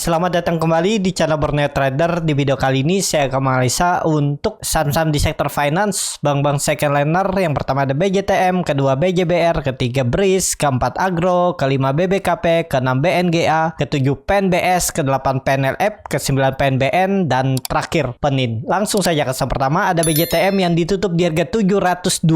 Selamat datang kembali di channel Borneo Trader. Di video kali ini saya akan menganalisa untuk saham-saham di sektor finance, bank-bank second liner. Yang pertama ada BJTM, kedua BJBR, ketiga BRIS, keempat Agro, kelima BBKP, keenam BNGA, ketujuh PNBS, kedelapan PNLF, kesembilan PNBN, dan terakhir PENIN. Langsung saja ke saham pertama ada BJTM yang ditutup di harga 720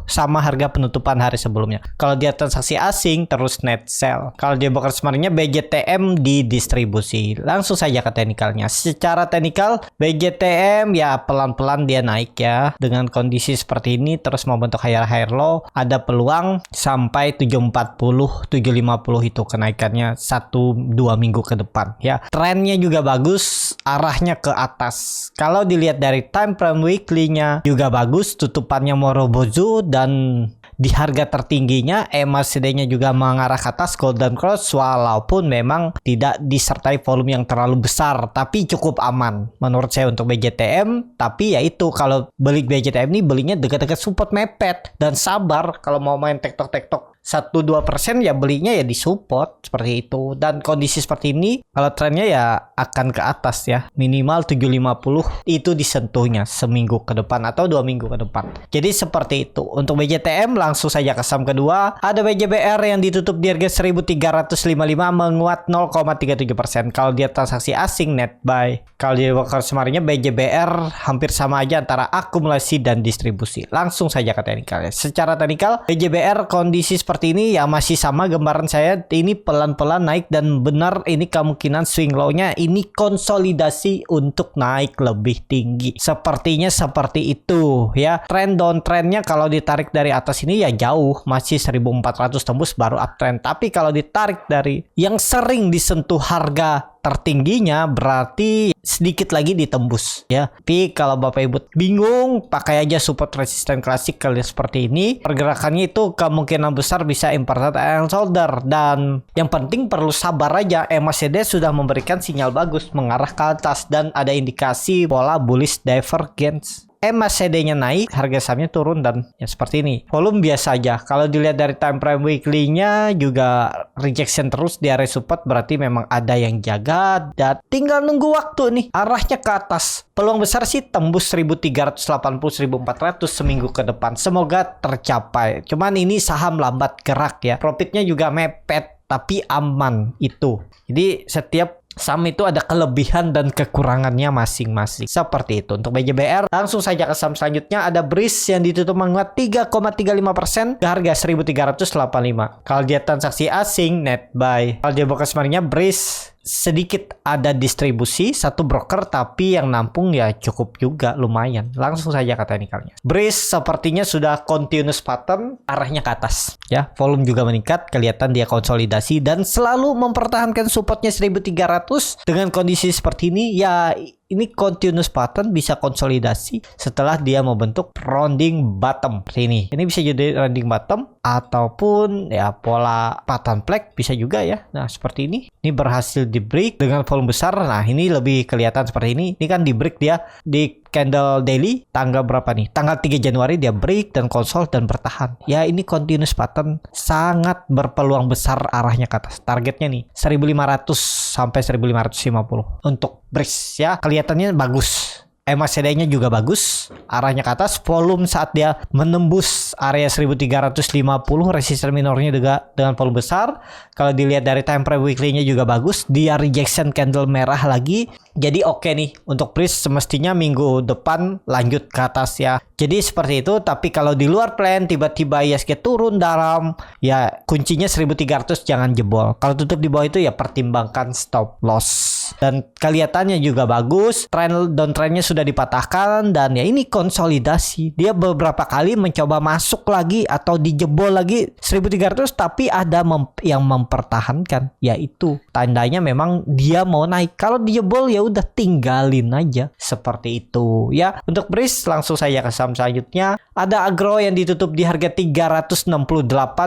sama harga penutupan hari sebelumnya. Kalau dia transaksi asing terus net sell. Kalau dia broker sebenarnya BJTM di distribusi. Langsung saja ke teknikalnya. Secara teknikal BJTM ya pelan-pelan dia naik ya. Dengan kondisi seperti ini terus membentuk higher low, ada peluang sampai 740, 750 itu kenaikannya 1-2 minggu ke depan ya. Trennya juga bagus, arahnya ke atas. Kalau dilihat dari time frame weekly-nya juga bagus, tutupannya Morobozu dan di harga tertingginya MACD-nya juga mengarah ke atas golden cross walaupun memang tidak disertai volume yang terlalu besar tapi cukup aman menurut saya untuk BJTM. Tapi ya itu, kalau beli BJTM ini belinya dekat-dekat support mepet dan sabar. Kalau mau main tektok-tektok 1-2% ya belinya ya di support seperti itu. Dan kondisi seperti ini kalau trennya ya akan ke atas ya, minimal 750 itu disentuhnya seminggu ke depan atau 2 minggu ke depan. Jadi seperti itu untuk BJTM. Langsung saja ke saham kedua ada BJBR yang ditutup di harga 1355 menguat 0,37%. Kalau dia transaksi asing net buy. Kalau dia broker semarnya BJBR hampir sama aja antara akumulasi dan distribusi. Langsung saja ke teknikalnya. Secara teknikal BJBR kondisi seperti ini ya masih sama gambaran saya, ini pelan-pelan naik dan benar ini kemungkinan swing low-nya ini konsolidasi untuk naik lebih tinggi. Sepertinya seperti itu ya. Trend downtrendnya kalau ditarik dari atas ini ya jauh, masih 1400 tembus baru uptrend. Tapi kalau ditarik dari yang sering disentuh harga tertingginya berarti sedikit lagi ditembus ya. Tapi kalau Bapak Ibu bingung, pakai aja support resisten klasik kali seperti ini. Pergerakannya itu kemungkinan besar bisa inverted and shoulder, dan yang penting perlu sabar aja. MACD sudah memberikan sinyal bagus mengarah ke atas dan ada indikasi pola bullish divergence. MACD-nya naik, harga sahamnya turun dan ya seperti ini. Volume biasa aja. Kalau dilihat dari time frame weekly-nya juga rejection terus di area support, berarti memang ada yang jaga dan tinggal nunggu waktu nih. Arahnya ke atas. Peluang besar sih tembus 1380, 1400 seminggu ke depan. Semoga tercapai. Cuman ini saham lambat gerak ya. Profitnya juga mepet tapi aman itu. Jadi setiap saham itu ada kelebihan dan kekurangannya masing-masing. Seperti itu untuk BJBR. Langsung saja ke saham selanjutnya ada BRIS yang ditutup menguat 3,35% ke harga 1385. Kalau dia transaksi asing net buy. Kalau dia broker sebenarnya BRIS sedikit ada distribusi, satu broker tapi yang nampung ya cukup juga lumayan. Langsung saja ke teknikalnya. BRIS sepertinya sudah continuous pattern, arahnya ke atas ya. Volume juga meningkat, kelihatan dia konsolidasi dan selalu mempertahankan supportnya 1300. Dengan kondisi seperti ini ya ini continuous pattern, bisa konsolidasi setelah dia membentuk rounding bottom ini. Ini bisa jadi rounding bottom ataupun ya pola pattern flag bisa juga ya. Nah seperti ini. Ini berhasil di break dengan volume besar. Nah ini lebih kelihatan seperti ini. Ini kan di break dia di candle daily tanggal berapa nih? Tanggal 3 Januari dia break dan konsol dan bertahan. Ya ini continuous pattern, sangat berpeluang besar arahnya ke atas. Targetnya nih 1500 sampai 1550 untuk BRIS ya. Kelihatannya bagus. MACD-nya juga bagus, arahnya ke atas. Volume saat dia menembus area 1350, resisten minornya juga dengan volume besar. Kalau dilihat dari time frame weekly-nya juga bagus, dia rejection candle merah lagi. Jadi oke nih untuk BRIS, semestinya minggu depan lanjut ke atas ya. Jadi seperti itu. Tapi kalau di luar plan tiba-tiba ISG turun dalam, ya kuncinya 1300 jangan jebol. Kalau tutup di bawah itu ya pertimbangkan stop loss. Dan kelihatannya juga bagus, downtrendnya sudah dipatahkan dan ya ini konsolidasi. Dia beberapa kali mencoba masuk lagi atau dijebol lagi 1300 tapi ada yang mempertahankan. Yaitu tandanya memang dia mau naik. Kalau dijebol ya udah tinggalin aja seperti itu ya. Untuk BRIS langsung saya ke saham selanjutnya ada Agro yang ditutup di harga 368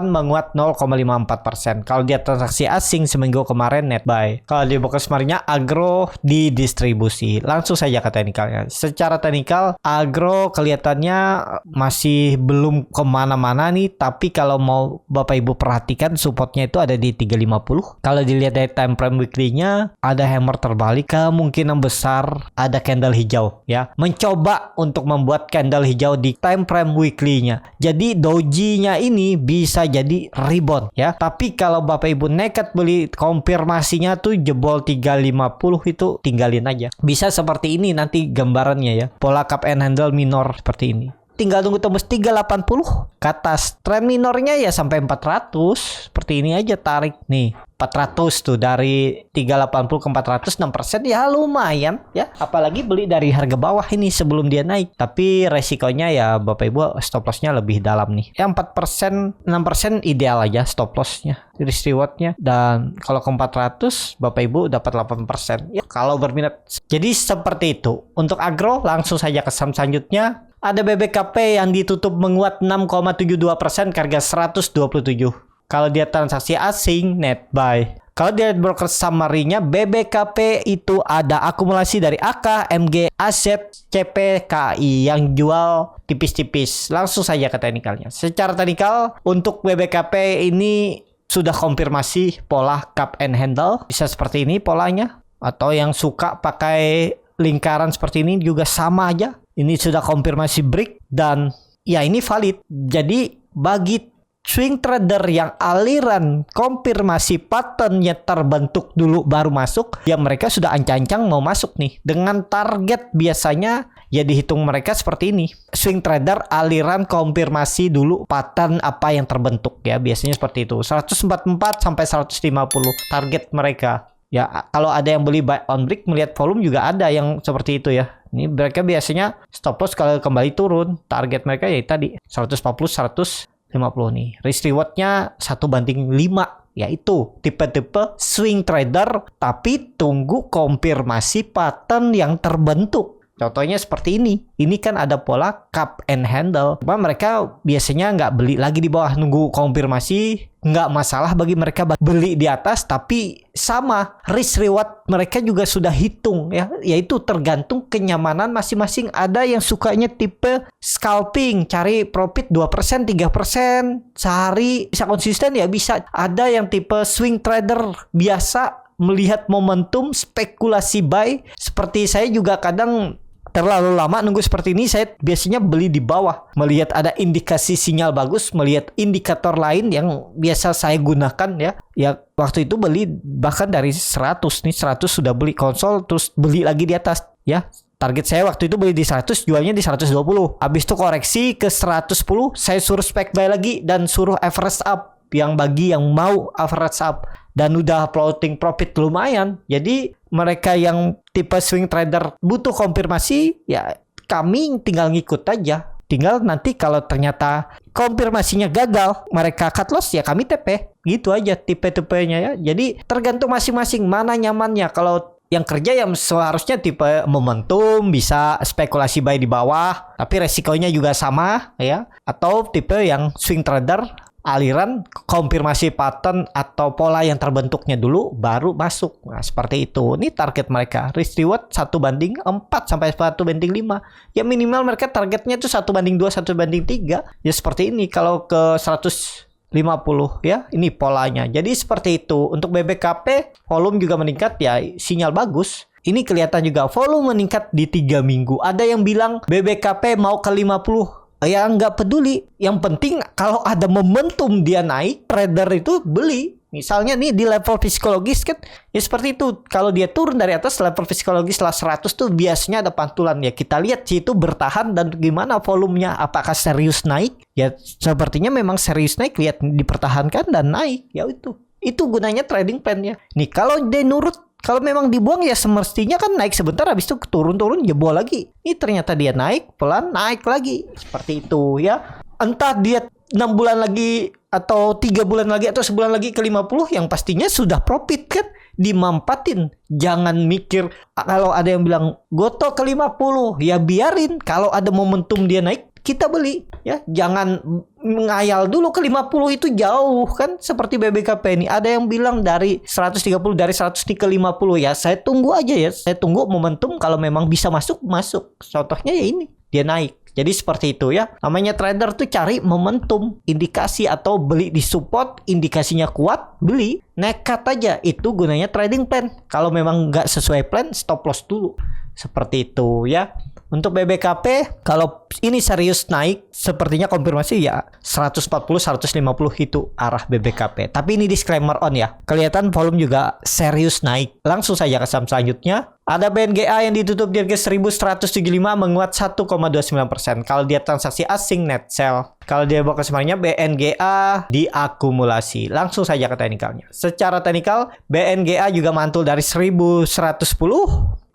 menguat 0,54%. Kalau dia transaksi asing seminggu kemarin net buy. Kalau di broker semarnya agro di distribusi. Langsung saja ke teknikalnya. Secara teknikal, agro kelihatannya masih belum kemana-mana nih. Tapi kalau mau Bapak Ibu perhatikan, supportnya itu ada di 350. Kalau dilihat dari time frame weekly-nya, ada hammer terbalik. Kemungkinan besar ada candle hijau ya. Mencoba untuk membuat candle hijau di time frame weekly-nya. Jadi doji-nya ini bisa jadi rebound ya. Tapi kalau Bapak Ibu nekat beli, konfirmasinya tuh jebol 350 itu tinggalin aja. Bisa seperti ini nanti gambarannya ya. Pola cup and handle minor seperti ini. Tinggal tunggu tembus 380 ke atas. Trend minornya ya sampai 400. Seperti ini aja tarik nih. 400 tuh dari 380 ke 400 6% ya lumayan ya. Apalagi beli dari harga bawah ini sebelum dia naik. Tapi resikonya ya Bapak Ibu stop lossnya lebih dalam nih. Ya 4% 6% ideal aja stop lossnya. Risk rewardnya. Dan kalau ke 400 Bapak Ibu dapat 8% ya kalau berminat. Jadi seperti itu. Untuk agro langsung saja ke saham selanjutnya. Ada BBKP yang ditutup menguat 6,72% ke harga 127. Kalau dia transaksi asing, net buy. Kalau dia broker summary-nya, BBKP itu ada akumulasi dari AK, MG, Aset, CP, KI yang jual tipis-tipis. Langsung saja ke teknikalnya. Secara teknikal, untuk BBKP ini sudah konfirmasi pola cup and handle. Bisa seperti ini polanya. Atau yang suka pakai lingkaran seperti ini juga sama aja. Ini sudah konfirmasi break dan ya ini valid. Jadi bagi swing trader yang aliran konfirmasi patternnya terbentuk dulu baru masuk, ya mereka sudah ancang-ancang mau masuk nih. Dengan target biasanya ya dihitung mereka seperti ini. Swing trader aliran konfirmasi dulu pattern apa yang terbentuk ya. Biasanya seperti itu. 144 sampai 150 target mereka. Ya kalau ada yang beli buy on break, melihat volume juga ada yang seperti itu ya. Ini mereka biasanya stop loss kalau kembali turun. Target mereka ya tadi 140 150 nih. Risk rewardnya 1:5. Yaitu tipe-tipe swing trader tapi tunggu konfirmasi pattern yang terbentuk. Contohnya seperti ini. Ini kan ada pola cup and handle. Cuma mereka biasanya nggak beli lagi di bawah. Nunggu konfirmasi. Nggak masalah bagi mereka beli di atas. Tapi sama. Risk reward mereka juga sudah hitung. Ya, yaitu tergantung kenyamanan masing-masing. Ada yang sukanya tipe scalping. Cari profit 2%, 3%. Sehari bisa konsisten ya bisa. Ada yang tipe swing trader biasa. Melihat momentum spekulasi buy. Seperti saya juga kadang terlalu lama nunggu seperti ini, saya biasanya beli di bawah. Melihat ada indikasi sinyal bagus, melihat indikator lain yang biasa saya gunakan ya. Ya waktu itu beli bahkan dari 100 nih, 100 sudah beli konsol terus beli lagi di atas ya. Target saya waktu itu beli di 100, jualnya di 120. Habis itu koreksi ke 110, saya suruh spec buy lagi dan suruh average up. Yang bagi yang mau average up dan udah floating profit lumayan. Jadi mereka yang tipe swing trader butuh konfirmasi, ya kami tinggal ngikut aja. Tinggal nanti kalau ternyata konfirmasinya gagal, mereka cut loss ya kami TP. Gitu aja tipe-tipenya ya. Jadi tergantung masing-masing mana nyamannya. Kalau yang kerja yang seharusnya tipe momentum, bisa spekulasi buy di bawah, tapi resikonya juga sama ya. Atau tipe yang swing trader aliran konfirmasi pattern atau pola yang terbentuknya dulu baru masuk. Nah, seperti itu. Ini target mereka. Risk reward 1:4 sampai 1:5. Ya minimal mereka targetnya itu 1:2, 1:3. Ya seperti ini kalau ke 150 ya. Ini polanya. Jadi seperti itu. Untuk BBKP volume juga meningkat ya, sinyal bagus. Ini kelihatan juga volume meningkat di 3 minggu. Ada yang bilang BBKP mau ke 50. Ya nggak peduli. Yang penting kalau ada momentum dia naik, trader itu beli. Misalnya nih di level psikologis kan, ya seperti itu. Kalau dia turun dari atas level psikologis lah 100 tuh biasanya ada pantulan ya. Kita lihat sih itu bertahan dan gimana volumenya. Apakah serius naik? Ya sepertinya memang serius naik. Lihat dipertahankan dan naik. Ya itu. Itu gunanya trading plan ya. Nih kalau dia nurut, kalau memang dibuang ya semestinya kan naik sebentar habis itu turun-turun jebol lagi. Ini ternyata dia naik pelan naik lagi. Seperti itu ya. Entah dia 6 bulan lagi atau 3 bulan lagi atau sebulan lagi ke 50 yang pastinya sudah profit kan. Dimampatin. Jangan mikir kalau ada yang bilang goto ke 50 ya biarin. Kalau ada momentum dia naik kita beli ya. Jangan ngayal dulu ke 50 itu jauh kan, seperti BBKP ini. Ada yang bilang dari 130, dari 100 ke 50 ya. Saya tunggu aja ya. Saya tunggu momentum, kalau memang bisa masuk. Contohnya ya ini, dia naik. Jadi seperti itu ya. Namanya trader tuh cari momentum, indikasi, atau beli di support, indikasinya kuat, beli. Nekat aja, itu gunanya trading plan. Kalau memang nggak sesuai plan, stop loss dulu. Seperti itu ya. Untuk BBKP, kalau ini serius naik, sepertinya konfirmasi ya 140, 150 itu arah BBKP. Tapi ini disclaimer on ya. Kelihatan volume juga serius naik. Langsung saja ke saham selanjutnya. Ada BNGA yang ditutup di harga 1175 menguat 1,29%. Kalau dia transaksi asing net sell. Kalau dia bawa kesemuanya BNGA diakumulasi. Langsung saja ke teknikalnya. Secara teknikal BNGA juga mantul dari 1110.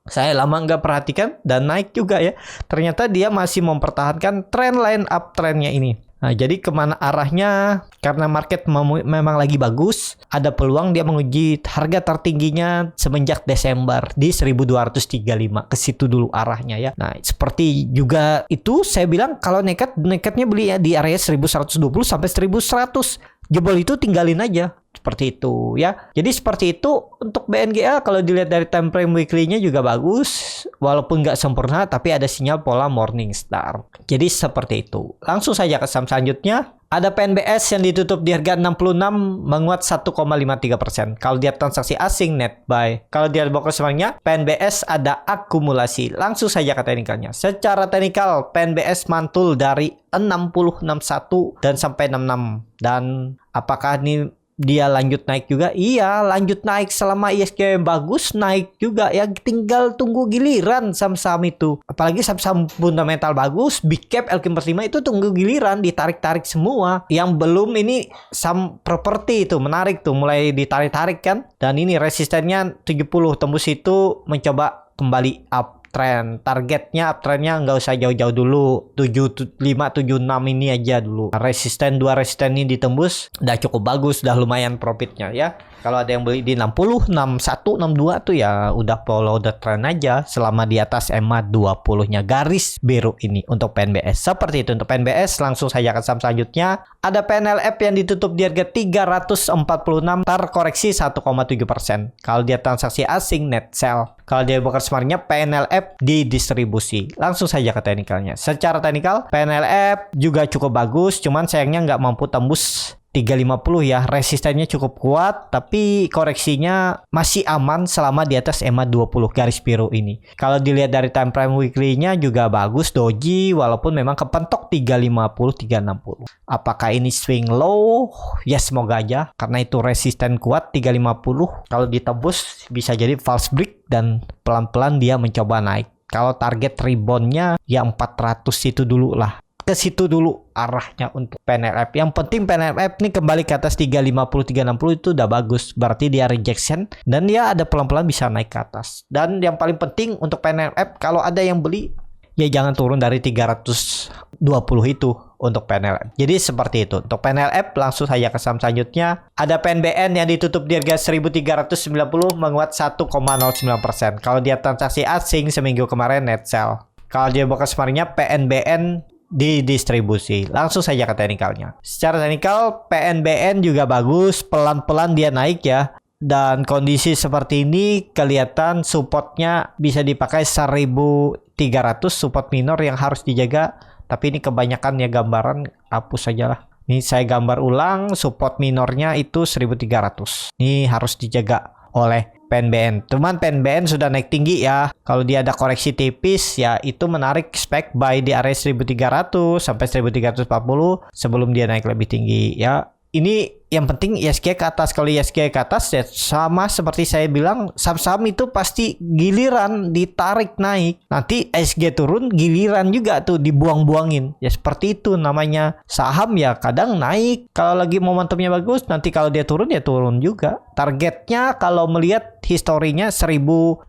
Saya lama nggak perhatikan dan naik juga ya. Ternyata dia masih mempertahankan tren line up trennya ini. Nah, jadi kemana arahnya? Karena market memang lagi bagus, ada peluang dia menguji harga tertingginya semenjak Desember di 1235. Ke situ dulu arahnya ya. Nah, seperti juga itu saya bilang kalau nekatnya beli ya di area 1120 sampai 1100. Jebol itu tinggalin aja. Seperti itu ya. Jadi seperti itu untuk BNGA. Kalau dilihat dari time frame weekly-nya juga bagus. Walaupun nggak sempurna, tapi ada sinyal pola morning star. Jadi seperti itu. Langsung saja ke saham selanjutnya. Ada PNBS yang ditutup di harga 66 menguat 1,53%. Kalau dia transaksi asing net buy. Kalau dia bawa kesemuanya, PNBS ada akumulasi. Langsung saja ke teknikalnya. Secara teknikal, PNBS mantul dari 60, 61 dan sampai 66. Dan apakah ini dia lanjut naik juga? Iya, lanjut naik selama ISG bagus, naik juga ya. Tinggal tunggu giliran saham-saham itu. Apalagi saham-saham fundamental bagus, big cap, LQ45 itu tunggu giliran, ditarik-tarik semua. Yang belum ini saham properti itu menarik tuh, mulai ditarik-tarik kan. Dan ini resistennya 70, tembus itu mencoba kembali up trend. Targetnya uptrendnya nggak usah jauh-jauh dulu, 75, 76 ini aja dulu. Resisten, 2 resisten ini ditembus udah cukup bagus, udah lumayan profitnya ya. Kalau ada yang beli di 60, 61, 62 tuh ya udah follow the trend aja selama di atas EMA 20-nya garis biru ini untuk PNBS. Seperti itu untuk PNBS. Langsung saja ke saham selanjutnya. Ada PNLF yang ditutup di harga 346, terkoreksi 1,7%. Kalau dia transaksi asing net sell. Kalau dia bukan semarnya PNLF didistribusi. Langsung saja ke teknikalnya. Secara teknikal PNLF juga cukup bagus, cuman sayangnya nggak mampu tembus 350 ya. Resistennya cukup kuat, tapi koreksinya masih aman selama di atas EMA 20 garis biru ini. Kalau dilihat dari time frame weekly-nya juga bagus, doji, walaupun memang kepentok 350, 360. Apakah ini swing low? Ya semoga aja, karena itu resisten kuat 350. Kalau ditembus bisa jadi false break dan pelan-pelan dia mencoba naik. Kalau target reboundnya ya 400 itu dulu lah. Ke situ dulu arahnya untuk PNLF. Yang penting PNLF ini kembali ke atas 350, 360 itu udah bagus. Berarti dia rejection dan dia ada pelan-pelan bisa naik ke atas. Dan yang paling penting untuk PNLF, kalau ada yang beli ya jangan turun dari 320 itu untuk PNLF. Jadi seperti itu. Untuk PNLF langsung saja ke saham selanjutnya. Ada PNBN yang ditutup di harga 1390 menguat 1,09%. Kalau dia transaksi asing seminggu kemarin net sell. Kalau dia buka semarnya PNBN didistribusi. Langsung saja ke teknikalnya. Secara teknikal PNBN juga bagus, pelan-pelan dia naik ya. Dan kondisi seperti ini kelihatan supportnya bisa dipakai 1300, support minor yang harus dijaga. Tapi ini kebanyakan ya gambaran, hapus sajalah. Ini saya gambar ulang, support minornya itu 1300. Ini harus dijaga oleh PNBN. Cuman PNBN sudah naik tinggi ya. Kalau dia ada koreksi tipis ya itu menarik spek buy di area 1300 sampai 1340 sebelum dia naik lebih tinggi ya. Ini yang penting ISG ke atas. Kalau ISG ke atas ya sama seperti saya bilang, saham-saham itu pasti giliran ditarik naik. Nanti ISG turun giliran juga tuh dibuang-buangin. Ya seperti itu namanya saham ya, kadang naik kalau lagi momentumnya bagus, nanti kalau dia turun ya turun juga. Targetnya kalau melihat historinya 1550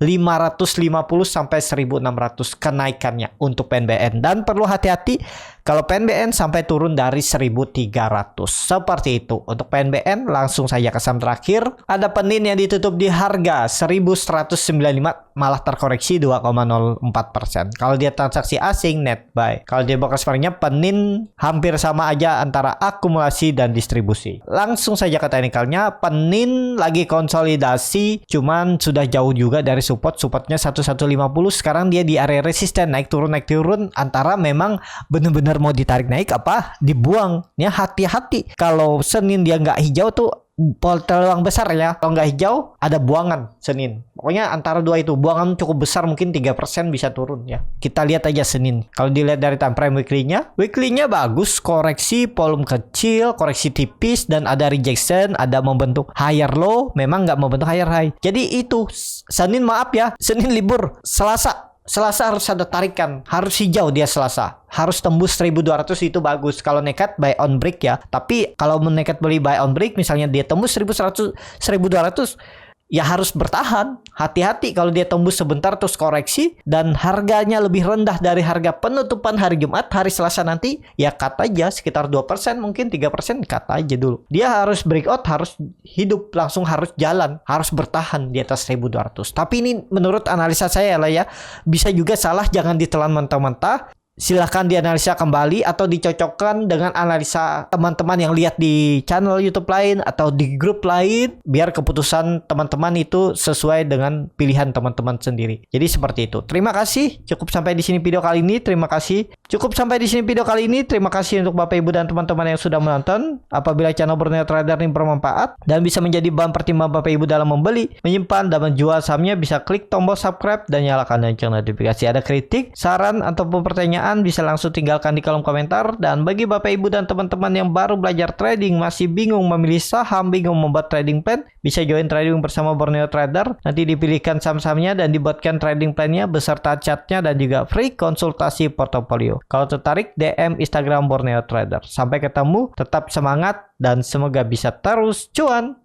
sampai 1600 kenaikannya untuk PNBN. Dan perlu hati-hati Kalau PNBN sampai turun dari 1.300. Seperti itu. Untuk PNBN langsung saja ke saham terakhir. Ada Penin yang ditutup di harga 1.195, malah terkoreksi 2,04%. Kalau dia transaksi asing net buy. Kalau dia broker sparringnya Penin hampir sama aja antara akumulasi dan distribusi. Langsung saja ke teknikalnya, Penin lagi konsolidasi, cuman sudah jauh juga dari supportnya 1150. Sekarang dia di area resisten, naik turun antara memang benar-benar mau ditarik naik apa dibuang. Ya hati-hati. Kalau Senin dia nggak hijau tuh peluang besar ya. Kalau nggak hijau ada buangan Senin. Pokoknya antara dua itu buangan cukup besar, mungkin 3% bisa turun ya. Kita lihat aja Senin. Kalau dilihat dari time frame weekly-nya bagus, koreksi volume kecil, koreksi tipis dan ada rejection, ada membentuk higher low, memang nggak membentuk higher high. Jadi itu Senin, maaf ya, Senin libur. Selasa harus ada tarikan, harus hijau dia Selasa. Harus tembus 1.200 itu bagus. Kalau nekat buy on break ya. Tapi kalau nekat beli buy on break, misalnya dia tembus 1.100, 1.200, ya harus bertahan. Hati-hati kalau dia tembus sebentar terus koreksi dan harganya lebih rendah dari harga penutupan hari Jumat, hari Selasa nanti, ya cut aja sekitar 2%, mungkin 3%, cut aja dulu. Dia harus breakout, harus hidup, langsung harus jalan, harus bertahan di atas 1.200. Tapi ini menurut analisa saya lah ya. Bisa juga salah, jangan ditelan mentah-mentah. Silahkan dianalisa kembali atau dicocokkan dengan analisa teman-teman yang lihat di channel YouTube lain atau di grup lain, biar keputusan teman-teman itu sesuai dengan pilihan teman-teman sendiri. Jadi seperti itu. Terima kasih. Cukup sampai di sini video kali ini. Terima kasih. Cukup sampai di sini video kali ini. Terima kasih untuk Bapak Ibu dan teman-teman yang sudah menonton. Apabila channel Borneo Trader ini bermanfaat dan bisa menjadi bahan pertimbangan Bapak Ibu dalam membeli, menyimpan dan menjual sahamnya, bisa klik tombol subscribe dan nyalakan lonceng notifikasi. Ada kritik, saran ataupun pertanyaan bisa langsung tinggalkan di kolom komentar. Dan bagi Bapak Ibu dan teman-teman yang baru belajar trading, masih bingung memilih saham, bingung membuat trading plan, bisa join trading bersama Borneo Trader. Nanti dipilihkan saham-sahamnya dan dibuatkan trading plan-nya beserta chartnya dan juga free konsultasi portofolio. Kalau tertarik, DM Instagram Borneo Trader. Sampai ketemu, tetap semangat dan semoga bisa terus cuan.